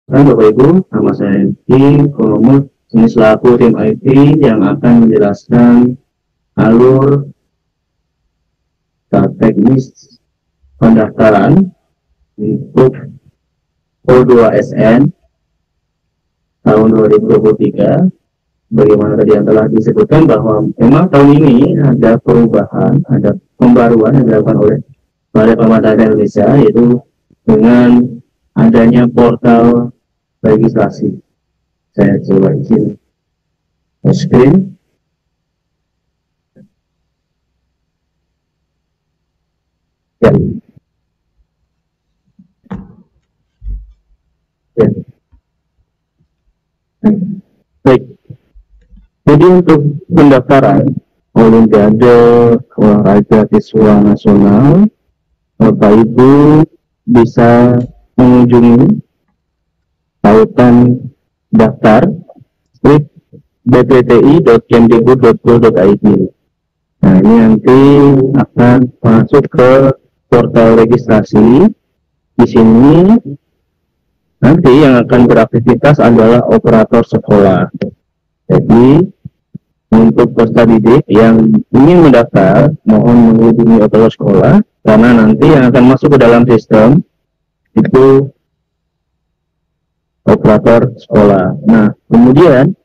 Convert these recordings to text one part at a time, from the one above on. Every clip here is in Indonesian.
Bapak Ibu, nama saya Eki, Kolomut, ini selaku tim IT yang akan menjelaskan alur teknis pendaftaran untuk O2SN tahun 2023. Bagaimana tadi yang telah disebutkan bahwa memang tahun ini ada perubahan, ada pembaruan yang dilakukan oleh Balai Pemerintah Indonesia, yaitu dengan adanya portal registrasi. Saya coba izin screen. Ya. Ya. Baik. Jadi untuk pendaftaran Olimpiade Olahraga Siswa Nasional, Bapak Ibu bisa mengunjungi tautan daftar bpti.kemdikbud.go.id. Nah, ini nanti akan masuk ke portal registrasi. Di sini nanti yang akan beraktivitas adalah operator sekolah. Jadi untuk peserta didik yang ingin mendaftar, mohon menghubungi operator sekolah, karena nanti yang akan masuk ke dalam sistem itu operator sekolah. Nah, kemudian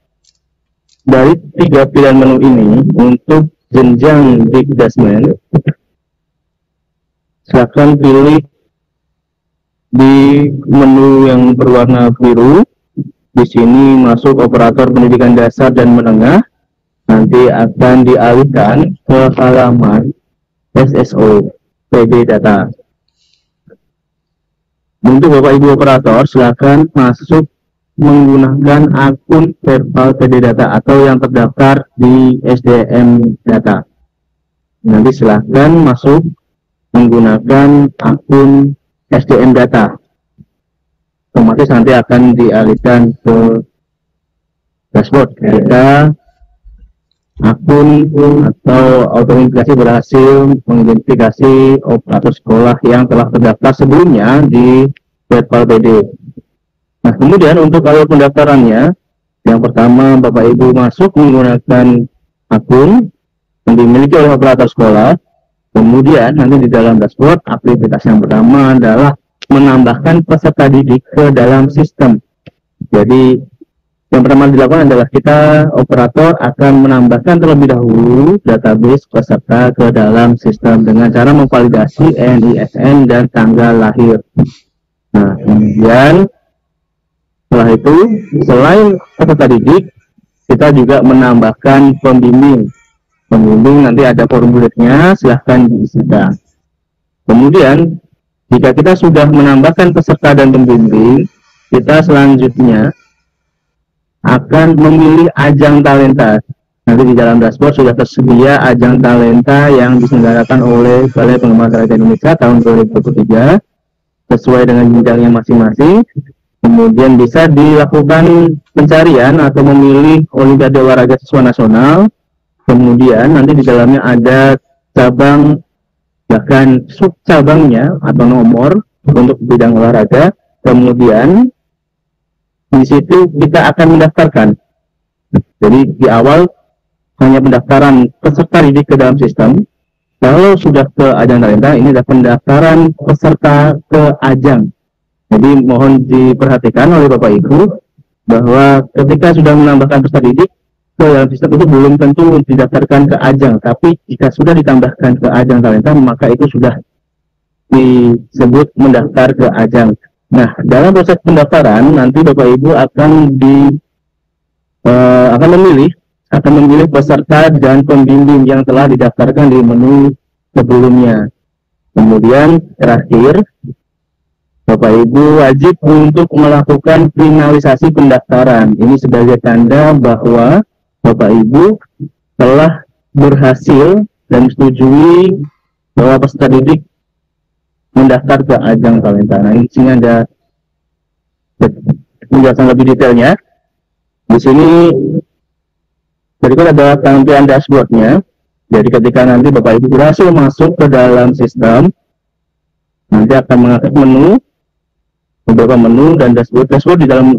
dari 3 pilihan menu ini untuk jenjang Dikdasmen, silakan pilih di menu yang berwarna biru. Di sini masuk operator pendidikan dasar dan menengah, nanti akan dialihkan ke halaman SSO PB Data. Untuk Bapak Ibu operator, silakan masuk menggunakan akun Verpal PD Data atau yang terdaftar di SDM Data. Nanti silakan masuk menggunakan akun SDM Data. Otomatis nanti akan dialihkan ke dashboard ketika akun atau autentikasi berhasil mengidentifikasi operator sekolah yang telah terdaftar sebelumnya di Verpal PD. Nah, kemudian untuk alur pendaftarannya, yang pertama Bapak Ibu masuk menggunakan akun yang dimiliki oleh operator sekolah. Kemudian nanti di dalam dashboard, aktivitas yang pertama adalah menambahkan peserta didik ke dalam sistem. Jadi yang pertama dilakukan adalah kita operator akan menambahkan terlebih dahulu database peserta ke dalam sistem dengan cara memvalidasi NISN dan tanggal lahir. Nah, kemudian setelah itu, selain peserta didik, kita juga menambahkan pembimbing. Pembimbing nanti ada formulirnya, silahkan diisikan. Kemudian, jika kita sudah menambahkan peserta dan pembimbing, kita selanjutnya akan memilih ajang talenta. Nanti di dalam dashboard sudah tersedia ajang talenta yang diselenggarakan oleh Balai Pengembangan Rakyat Indonesia tahun 2023 sesuai dengan jenjangnya masing-masing. Kemudian bisa dilakukan pencarian atau memilih Olimpiade Olahraga Siswa Nasional. Kemudian nanti di dalamnya ada cabang, bahkan sub cabangnya atau nomor untuk bidang olahraga. Kemudian di situ kita akan mendaftarkan. Jadi di awal hanya pendaftaran peserta didik ke dalam sistem. Kalau sudah ke ajang talenta, ini adalah pendaftaran peserta ke ajang. Jadi mohon diperhatikan oleh Bapak Ibu bahwa ketika sudah menambahkan peserta didik ke dalam sistem itu belum tentu didaftarkan ke ajang, tapi jika sudah ditambahkan ke ajang talenta maka itu sudah disebut mendaftar ke ajang. Nah, dalam proses pendaftaran nanti Bapak Ibu akan memilih peserta dan pembimbing yang telah didaftarkan di menu sebelumnya. Kemudian terakhir, Bapak Ibu wajib untuk melakukan finalisasi pendaftaran. Ini sebagai tanda bahwa Bapak Ibu telah berhasil dan setujui bahwa peserta didik mendaftar ke ajang talenta. Nah, di sini ada penjelasan lebih detailnya. Di sini berikut ada tampilan dashboardnya. Jadi ketika nanti Bapak Ibu berhasil masuk ke dalam sistem, nanti akan mengakses menu beberapa menu dan dashboard. Dashboard di dalam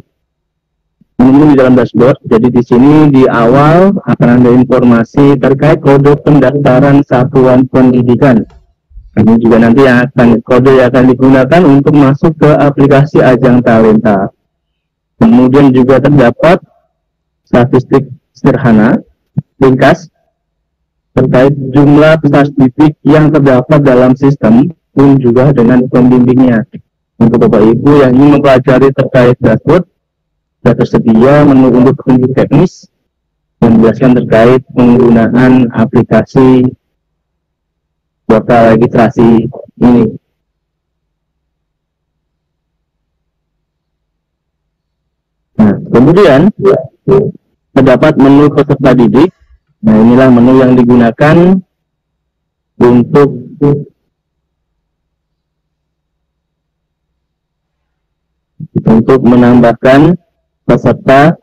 menu di dalam dashboard. Jadi di sini di awal akan ada informasi terkait kode pendaftaran satuan pendidikan. Ini juga nanti kode yang akan digunakan untuk masuk ke aplikasi Ajang Talenta. Kemudian juga terdapat statistik sederhana ringkas terkait jumlah peserta didik yang terdapat dalam sistem pun juga dengan pembimbingnya. Untuk Bapak Ibu yang ingin mempelajari terkait dashboard, sudah tersedia menu untuk petunjuk teknis yang menjelaskan terkait penggunaan aplikasi portal registrasi ini. Nah, kemudian terdapat menu peserta didik. Nah, inilah menu yang digunakan untuk menambahkan peserta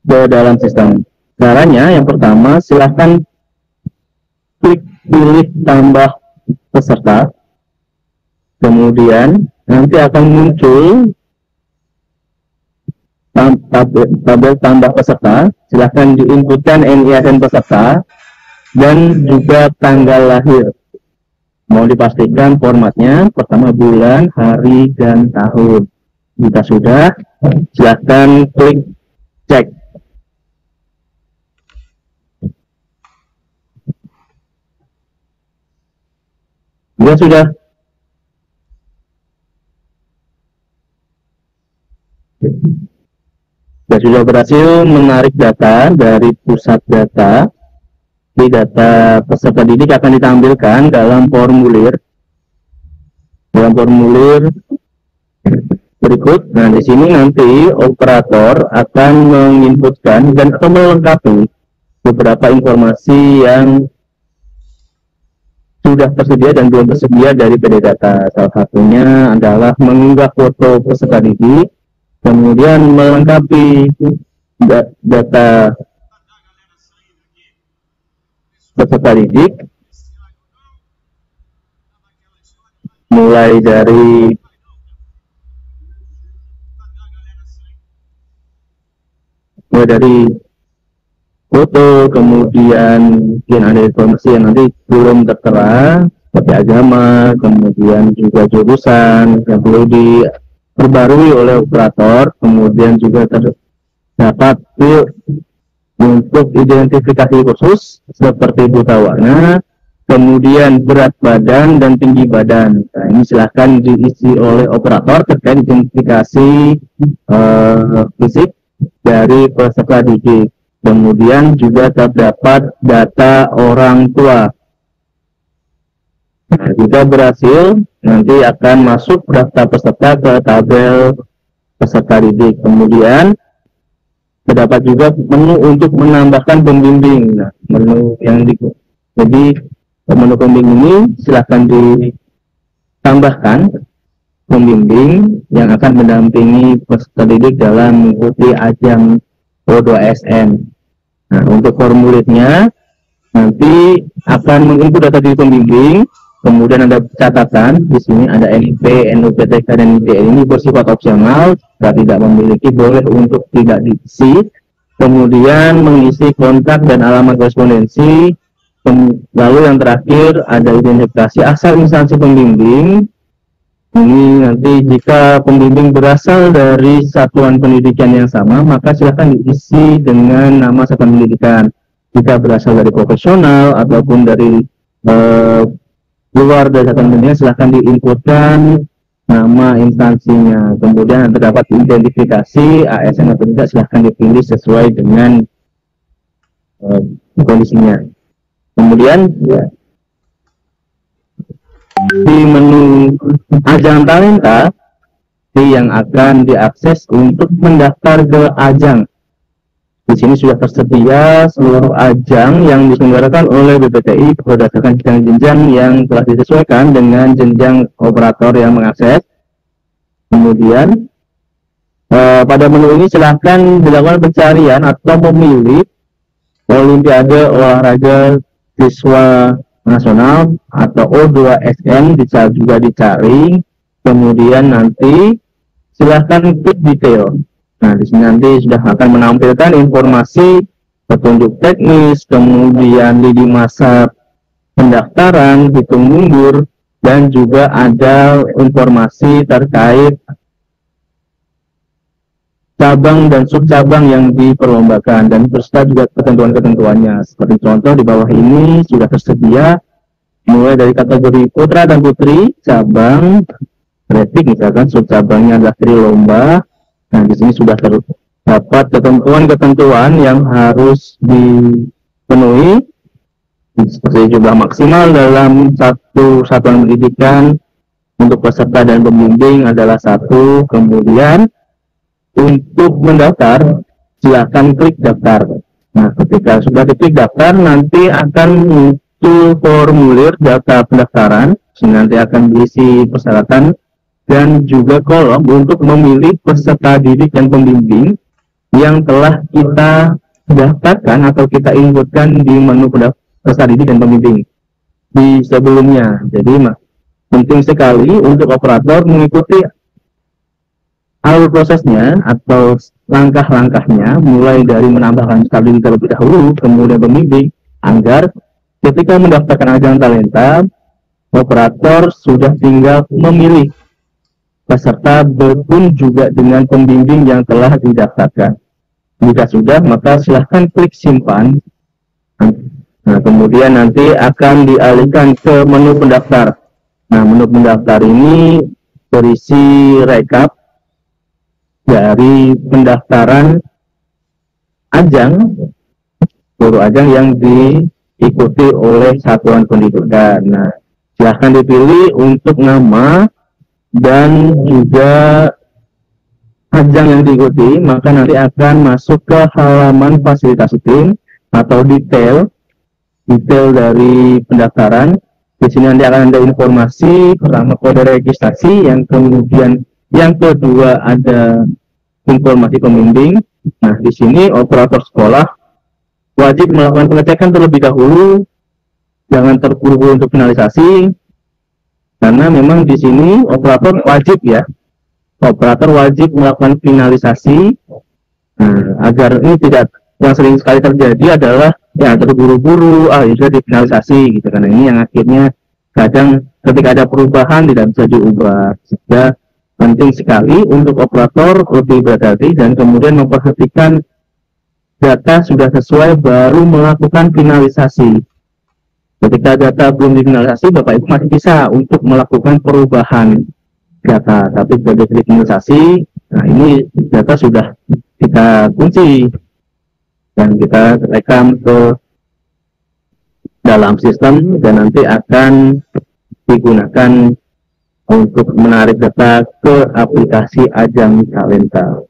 ke dalam sistem. Caranya yang pertama, silahkan klik pilih tambah peserta. Kemudian nanti akan muncul tabel tambah peserta. Silahkan diinputkan NISN peserta dan juga tanggal lahir. Mau dipastikan formatnya, pertama bulan, hari, dan tahun. Jika sudah, silahkan klik cek. Jika sudah berhasil menarik data dari pusat data, di data peserta didik akan ditampilkan dalam formulir berikut. Nah, di sini nanti operator akan menginputkan dan atau melengkapi beberapa informasi yang sudah tersedia dan belum tersedia dari PD Data. Salah satunya adalah mengunggah foto peserta didik, kemudian melengkapi data peserta didik, mulai dari foto, kemudian mungkin ada informasi yang nanti belum tertera seperti agama, kemudian juga jurusan yang perlu diperbarui oleh operator, kemudian juga terdapat untuk identifikasi khusus seperti buta warna, kemudian berat badan dan tinggi badan. Nah, ini silahkan diisi oleh operator terkait identifikasi fisik dari peserta didik. Kemudian juga terdapat data orang tua. Nah, jika berhasil, nanti akan masuk daftar peserta ke tabel peserta didik. Kemudian terdapat juga menu untuk menambahkan pembimbing. Nah, jadi menu pembimbing ini silahkan ditambahkan pembimbing yang akan mendampingi peserta didik dalam mengikuti ajang O2SN. Nah, untuk formulirnya nanti akan menginput data di pembimbing, kemudian ada catatan di sini ada NIP, NUPTK dan NIDN. Ini bersifat opsional, jika tidak memiliki boleh untuk tidak diisi. Kemudian mengisi kontak dan alamat korespondensi. Lalu yang terakhir ada identifikasi asal instansi pembimbing. Ini nanti jika pembimbing berasal dari satuan pendidikan yang sama, maka silakan diisi dengan nama satuan pendidikan. Jika berasal dari profesional ataupun dari luar dari satuan pendidikan, silakan diinputkan nama instansinya. Kemudian terdapat identifikasi ASN atau tidak, silakan dipilih sesuai dengan kondisinya. Kemudian di menu ajang talenta yang akan diakses untuk mendaftar ke ajang. Di sini sudah tersedia seluruh ajang yang diselenggarakan oleh BPTI berdasarkan jenjang yang telah disesuaikan dengan jenjang operator yang mengakses. Kemudian pada menu ini silahkan dilakukan pencarian atau memilih Olimpiade Olahraga Siswa Nasional atau O2SN bisa juga dicari. kemudian nanti silahkan klik detail. Nah, di sini nanti sudah akan menampilkan informasi petunjuk teknis, kemudian lini masa pendaftaran, hitung mundur, dan juga ada informasi terkait cabang dan subcabang yang diperlombakan, dan beserta juga ketentuan-ketentuannya. Seperti contoh di bawah ini sudah tersedia mulai dari kategori putra dan putri, cabang, rating misalkan subcabangnya adalah tri lomba. Nah, di sini sudah terdapat ketentuan-ketentuan yang harus dipenuhi, seperti jumlah maksimal dalam satu satuan pendidikan untuk peserta dan pembimbing adalah 1. Kemudian untuk mendaftar, silakan klik daftar. Nah, ketika sudah diklik daftar, nanti akan muncul formulir data pendaftaran. Nanti akan diisi persyaratan dan juga kolom untuk memilih peserta didik dan pembimbing yang telah kita daftarkan atau kita inputkan di menu peserta didik dan pembimbing di sebelumnya. Jadi penting sekali untuk operator mengikuti alur prosesnya atau langkah-langkahnya, mulai dari menambahkan peserta didik terlebih dahulu, kemudian pembimbing, agar ketika mendaftarkan ajang talenta, operator sudah tinggal memilih peserta berpun juga dengan pembimbing yang telah didaftarkan. Jika sudah, maka silahkan klik simpan. Nah, kemudian nanti akan dialihkan ke menu pendaftar. Nah, menu pendaftar ini berisi rekap dari pendaftaran ajang, seluruh ajang yang diikuti oleh satuan pendidikan. Nah, silahkan dipilih untuk nama dan juga ajang yang diikuti, maka nanti akan masuk ke halaman fasilitas tim atau detail dari pendaftaran. Di sini nanti akan ada informasi, pertama kode registrasi, yang kemudian yang kedua ada informasi pembimbing. Nah, di sini operator sekolah wajib melakukan pengecekan terlebih dahulu, jangan terburu-buru untuk finalisasi. Karena memang di sini operator wajib melakukan finalisasi. Nah, agar ini tidak, yang sering sekali terjadi adalah ya terburu-buru, sudah difinalisasi gitu. Karena ini yang akhirnya kadang ketika ada perubahan tidak bisa diubah. Sehingga penting sekali untuk operator lebih berhati-hati dan kemudian memperhatikan data sudah sesuai baru melakukan finalisasi. Ketika data belum difinalisasi, Bapak Ibu masih bisa untuk melakukan perubahan data. Tapi sebagai finalisasi, nah ini data sudah kita kunci dan kita rekam ke dalam sistem dan nanti akan digunakan untuk menarik data ke aplikasi Ajang Talenta.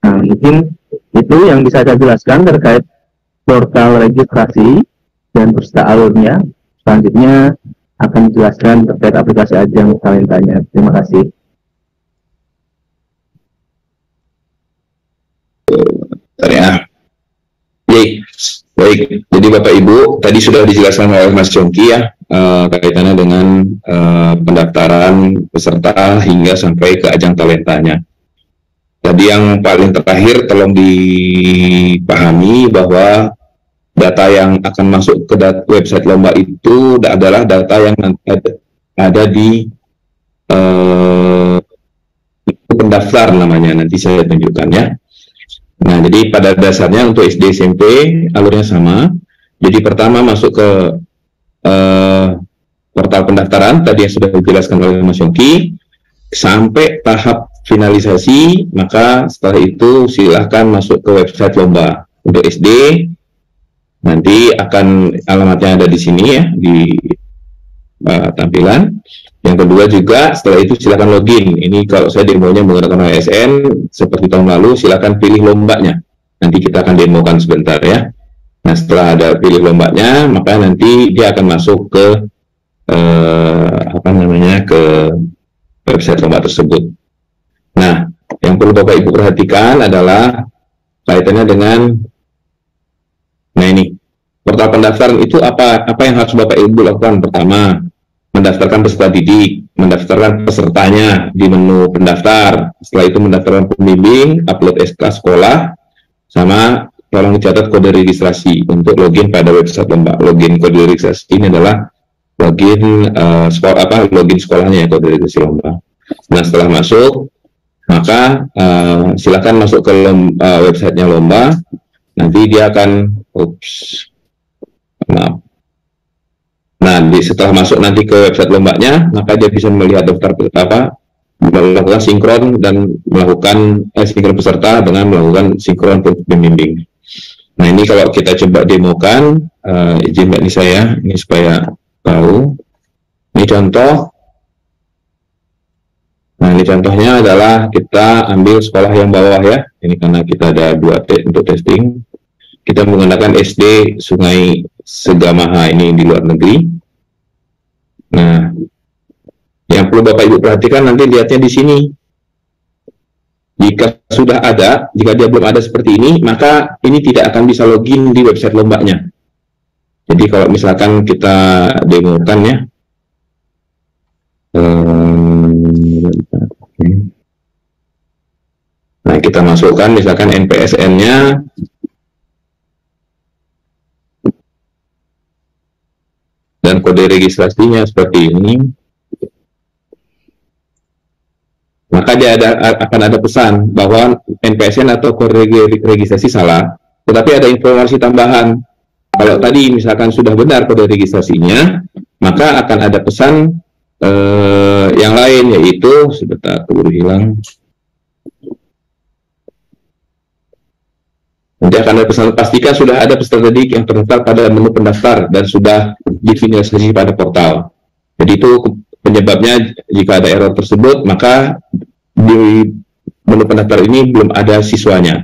Nah, mungkin itu yang bisa saya jelaskan terkait portal registrasi dan beserta alurnya. Selanjutnya akan dijelaskan terkait aplikasi Ajang Talentanya. Terima kasih. Ya. Baik. Jadi Bapak Ibu, tadi sudah dijelaskan oleh Mas Congki ya, kaitannya dengan pendaftaran peserta hingga sampai ke Ajang Talentanya. Tadi yang paling terakhir tolong dipahami bahwa data yang akan masuk ke website lomba itu adalah data yang ada di pendaftar namanya, nanti saya tunjukkan ya. Nah, jadi pada dasarnya untuk SD SMP alurnya sama. Jadi pertama masuk ke portal pendaftaran tadi yang sudah dijelaskan oleh Mas Yongki sampai tahap finalisasi, maka setelah itu silahkan masuk ke website lomba. Untuk SD nanti akan alamatnya ada di sini ya, di tampilan. Yang kedua juga setelah itu silakan login. Ini kalau saya demonya menggunakan ASN seperti tahun lalu, silakan pilih lombanya. Nanti kita akan demokan sebentar ya. Nah, setelah ada pilih lombanya, maka nanti dia akan masuk ke ke website lomba tersebut. Nah, yang perlu Bapak Ibu perhatikan adalah kaitannya dengan, nah ini portal pendaftaran itu apa yang harus Bapak Ibu lakukan. Pertama, mendaftarkan peserta didik, mendaftarkan pesertanya di menu pendaftar. Setelah itu mendaftarkan pembimbing, upload SK sekolah, sama tolong dicatat kode registrasi untuk login pada website lomba. Login kode registrasi ini adalah login login sekolahnya ya, kode registrasi lomba. Nah, setelah masuk, maka silakan masuk ke websitenya lomba. Nanti dia akan Nah, setelah masuk nanti ke website lombanya, maka dia bisa melihat daftar melakukan sinkron dan melakukan sinkron peserta dengan melakukan sinkron pembimbing. Nah, ini kalau kita coba demokan, izin Mbak Nisa ya, ini supaya tahu. Ini contoh. Nah, ini contohnya adalah kita ambil sekolah yang bawah ya. Ini karena kita ada 2T untuk testing. Kita menggunakan SD Sungai Segamaha, ini di luar negeri. Nah, yang perlu Bapak Ibu perhatikan nanti lihatnya di sini. Jika dia belum ada seperti ini, maka ini tidak akan bisa login di website lombanya. Jadi kalau misalkan kita demokan ya, nah kita masukkan misalkan NPSN-nya, dan kode registrasinya seperti ini, maka dia akan ada pesan bahwa NPSN atau kode registrasi salah, tetapi ada informasi tambahan. Kalau tadi misalkan sudah benar kode registrasinya, maka akan ada pesan yang lain, yaitu sebentar keburu hilang. Nanti akan ada pesan, pastikan sudah ada peserta didik yang terdaftar pada menu pendaftar dan sudah difinalisasi pada portal. Jadi itu penyebabnya. Jika ada error tersebut, maka di menu pendaftar ini belum ada siswanya.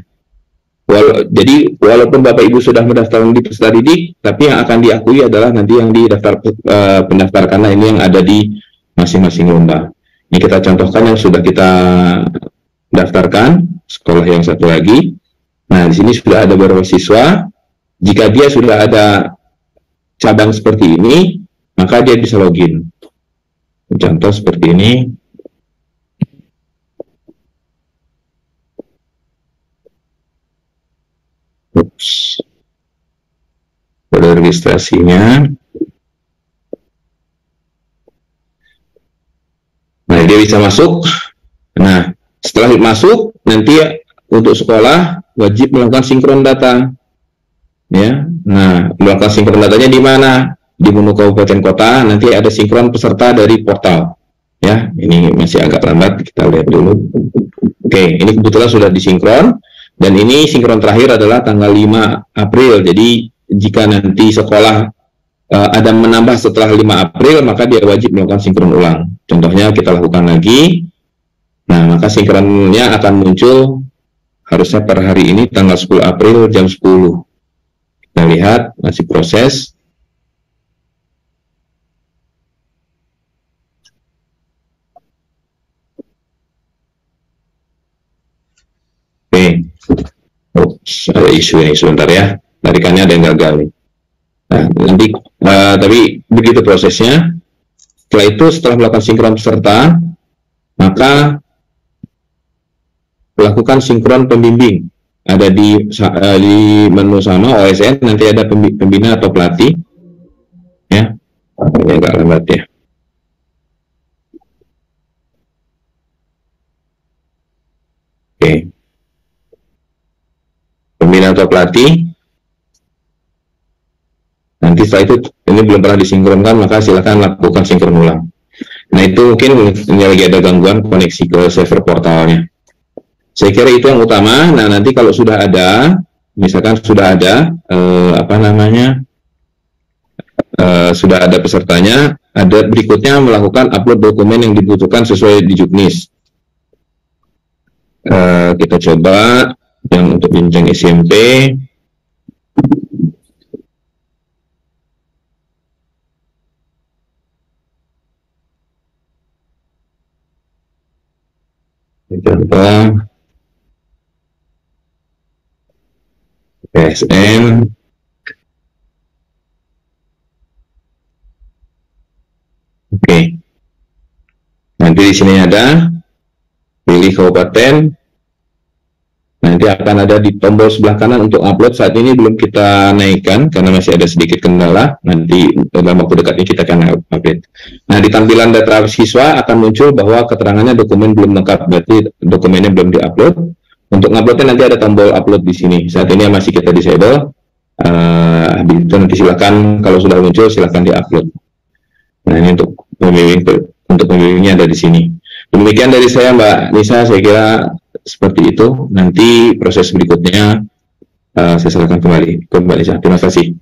Jadi walaupun Bapak Ibu sudah mendaftar di peserta didik, tapi yang akan diakui adalah nanti yang di daftar pendaftar, karena ini yang ada di masing-masing lomba. Ini kita contohkan yang sudah kita daftarkan, sekolah yang satu lagi. Nah, di sini sudah ada beberapa siswa. Jika dia sudah ada cabang seperti ini, maka dia bisa login. Contoh seperti ini. Kode registrasinya. Nah, dia bisa masuk. Nah, setelah masuk, nanti untuk sekolah wajib melakukan sinkron data. Ya, nah, melakukan sinkron datanya di mana? Di menu kabupaten kota, nanti ada sinkron peserta dari portal. Ya, ini masih agak lambat, kita lihat dulu. Oke, ini kebetulan sudah disinkron, dan ini sinkron terakhir adalah tanggal 5 April. Jadi, jika nanti sekolah ada menambah setelah 5 April, maka dia wajib melakukan sinkron ulang. Contohnya kita lakukan lagi. Nah, maka sinkronnya akan muncul harusnya per hari ini tanggal 10 April jam 10. Kita lihat masih proses. Oke. Ada isu ini sebentar ya. Tarikannya ada yang gagal nih. Nah, nanti tapi begitu prosesnya. Setelah itu, setelah melakukan sinkron peserta, maka lakukan sinkron pembimbing. Ada di menu sama OSN, nanti ada pembina atau pelatih. Ya, ini agak lambat ya. Oke. Pembina atau pelatih. Nanti setelah itu, ini belum pernah disinkronkan, maka silakan lakukan sinkron ulang. Nah, itu mungkin ini lagi ada gangguan koneksi ke server portalnya. Saya kira itu yang utama. Nah, nanti kalau sudah ada, misalkan sudah ada sudah ada pesertanya, ada berikutnya melakukan upload dokumen yang dibutuhkan sesuai di Juknis. Kita coba yang untuk jenjang SMP. Contoh PSN. Oke. di sini ada, pilih kabupaten. Nanti akan ada di tombol sebelah kanan untuk upload. Saat ini belum kita naikkan karena masih ada sedikit kendala. Nanti dalam waktu dekat ini kita akan update. Nah, di tampilan data siswa akan muncul bahwa keterangannya dokumen belum lengkap, berarti dokumennya belum diupload. Untuk nguploadnya nanti ada tombol upload di sini. Saat ini masih kita disable. Itu nanti silakan kalau sudah muncul silakan diupload. Nah, ini untuk pembimbingnya ada di sini. Demikian dari saya, Mbak Nisa, saya kira seperti itu. Nanti proses berikutnya saya serahkan kembali ke Mbak Nisa. Terima kasih.